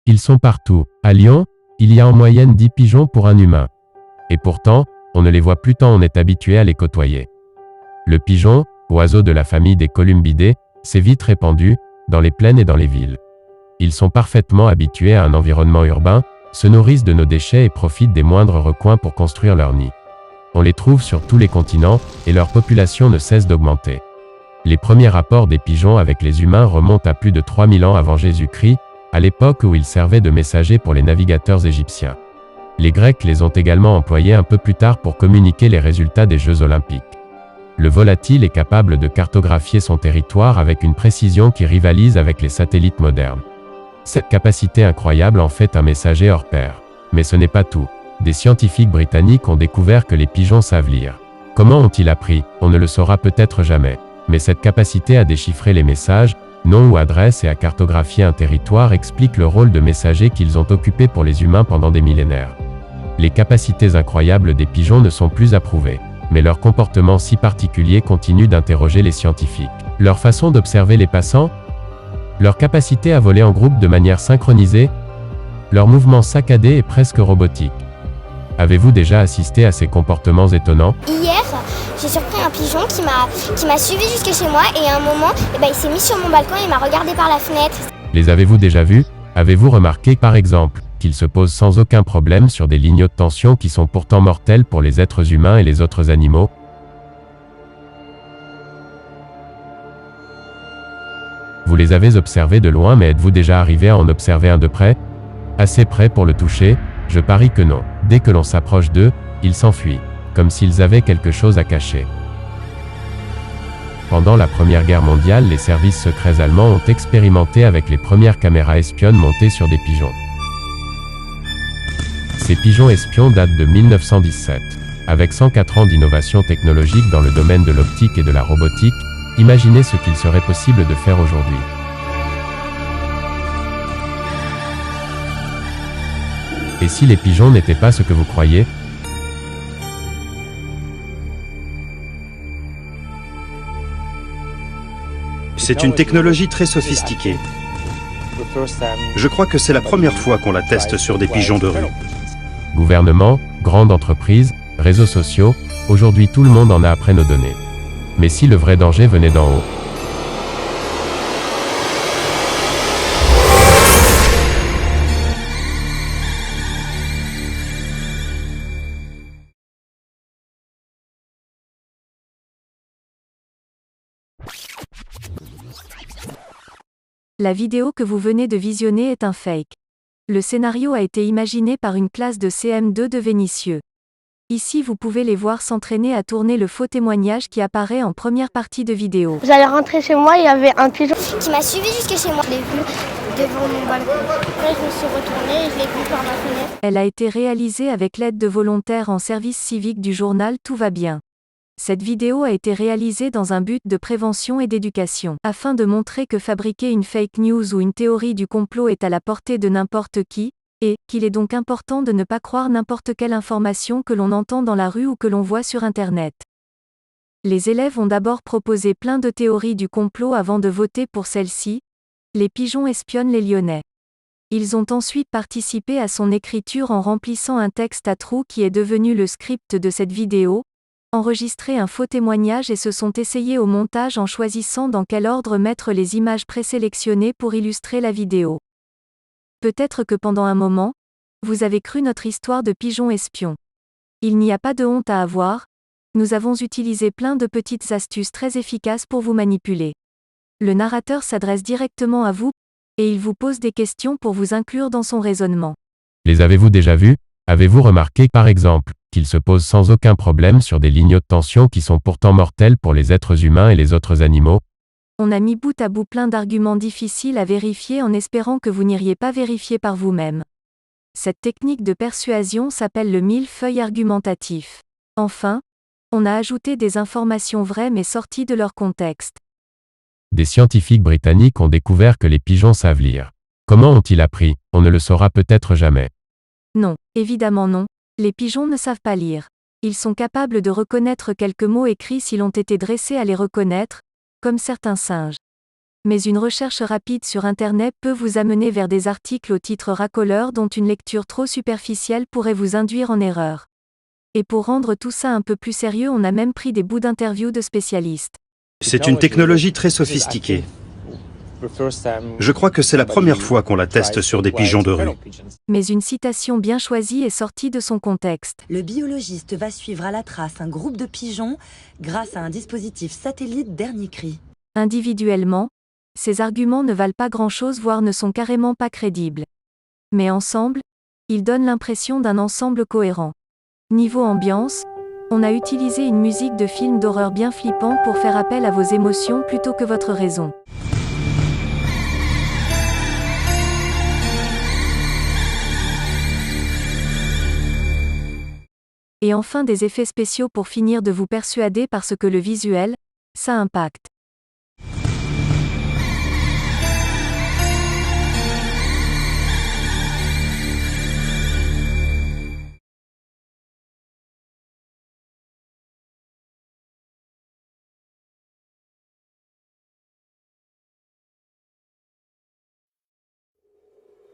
Ils sont partout. À Lyon, il y a en moyenne 10 pigeons pour un humain. Et pourtant, on ne les voit plus tant on est habitué à les côtoyer. Le pigeon, oiseau de la famille des columbidés, s'est vite répandu, dans les plaines et dans les villes. Ils sont parfaitement habitués à un environnement urbain, se nourrissent de nos déchets et profitent des moindres recoins pour construire leur nid. On les trouve sur tous les continents, et leur population ne cesse d'augmenter. Les premiers rapports des pigeons avec les humains remontent à plus de 3000 ans avant Jésus-Christ, à l'époque où ils servaient de messagers pour les navigateurs égyptiens. Les Grecs les ont également employés un peu plus tard pour communiquer les résultats des Jeux olympiques. Le volatile est capable de cartographier son territoire avec une précision qui rivalise avec les satellites modernes. Cette capacité incroyable en fait un messager hors pair. Mais ce n'est pas tout. Des scientifiques britanniques ont découvert que les pigeons savent lire. Comment ont-ils appris? On ne le saura peut-être jamais. Mais cette capacité à déchiffrer les messages, noms ou adresses et à cartographier un territoire explique le rôle de messager qu'ils ont occupé pour les humains pendant des millénaires. Les capacités incroyables des pigeons ne sont plus approuvées. Mais leur comportement si particulier continue d'interroger les scientifiques. Leur façon d'observer les passants? Leur capacité à voler en groupe de manière synchronisée? Leur mouvement saccadé et presque robotique? Avez-vous déjà assisté à ces comportements étonnants? Hier, j'ai surpris un pigeon qui m'a suivi jusque chez moi et à un moment, il s'est mis sur mon balcon et il m'a regardé par la fenêtre. Les avez-vous déjà vus? Avez-vous remarqué, par exemple, qu'ils se posent sans aucun problème sur des lignes de tension qui sont pourtant mortelles pour les êtres humains et les autres animaux? Vous les avez observés de loin, mais êtes-vous déjà arrivé à en observer un de près? Assez près pour le toucher? Je parie que non. Dès que l'on s'approche d'eux, ils s'enfuient, comme s'ils avaient quelque chose à cacher. Pendant la Première Guerre mondiale, les services secrets allemands ont expérimenté avec les premières caméras espionnes montées sur des pigeons. Ces pigeons espions datent de 1917. Avec 104 ans d'innovation technologique dans le domaine de l'optique et de la robotique, imaginez ce qu'il serait possible de faire aujourd'hui. Et si les pigeons n'étaient pas ce que vous croyez? C'est une technologie très sophistiquée. Je crois que c'est la première fois qu'on la teste sur des pigeons de rue. Gouvernement, grandes entreprises, réseaux sociaux, aujourd'hui tout le monde en a après nos données. Mais si le vrai danger venait d'en haut? La vidéo que vous venez de visionner est un fake. Le scénario a été imaginé par une classe de CM2 de Vénissieux. Ici vous pouvez les voir s'entraîner à tourner le faux témoignage qui apparaît en première partie de vidéo. J'allais rentrer chez moi, il y avait un pigeon qui m'a suivi jusque chez moi. Je l'ai vu devant mon balcon. Après je me suis retournée et je l'ai vu par ma fenêtre. Elle a été réalisée avec l'aide de volontaires en service civique du journal Tout va bien. Cette vidéo a été réalisée dans un but de prévention et d'éducation, afin de montrer que fabriquer une fake news ou une théorie du complot est à la portée de n'importe qui, et qu'il est donc important de ne pas croire n'importe quelle information que l'on entend dans la rue ou que l'on voit sur Internet. Les élèves ont d'abord proposé plein de théories du complot avant de voter pour celle-ci. Les pigeons espionnent les Lyonnais. Ils ont ensuite participé à son écriture en remplissant un texte à trous qui est devenu le script de cette vidéo, enregistré un faux témoignage et se sont essayés au montage en choisissant dans quel ordre mettre les images présélectionnées pour illustrer la vidéo. Peut-être que pendant un moment, vous avez cru notre histoire de pigeons espions. Il n'y a pas de honte à avoir, nous avons utilisé plein de petites astuces très efficaces pour vous manipuler. Le narrateur s'adresse directement à vous, et il vous pose des questions pour vous inclure dans son raisonnement. Les avez-vous déjà vus? Avez-vous remarqué, par exemple, qu'ils se posent sans aucun problème sur des lignes de tension qui sont pourtant mortelles pour les êtres humains et les autres animaux? On a mis bout à bout plein d'arguments difficiles à vérifier en espérant que vous n'iriez pas vérifier par vous-même. Cette technique de persuasion s'appelle le millefeuille argumentatif. Enfin, on a ajouté des informations vraies mais sorties de leur contexte. Des scientifiques britanniques ont découvert que les pigeons savent lire. Comment ont-ils appris? On ne le saura peut-être jamais. Non, évidemment non, les pigeons ne savent pas lire. Ils sont capables de reconnaître quelques mots écrits s'ils ont été dressés à les reconnaître, comme certains singes. Mais une recherche rapide sur Internet peut vous amener vers des articles au titre racoleur dont une lecture trop superficielle pourrait vous induire en erreur. Et pour rendre tout ça un peu plus sérieux, on a même pris des bouts d'interviews de spécialistes. C'est une technologie très sophistiquée. Je crois que c'est la première fois qu'on la teste sur des pigeons de rue. Mais une citation bien choisie est sortie de son contexte. Le biologiste va suivre à la trace un groupe de pigeons grâce à un dispositif satellite dernier cri. Individuellement, ces arguments ne valent pas grand-chose, voire ne sont carrément pas crédibles. Mais ensemble, ils donnent l'impression d'un ensemble cohérent. Niveau ambiance, on a utilisé une musique de film d'horreur bien flippant pour faire appel à vos émotions plutôt que votre raison. Et enfin des effets spéciaux pour finir de vous persuader parce que le visuel, ça impacte.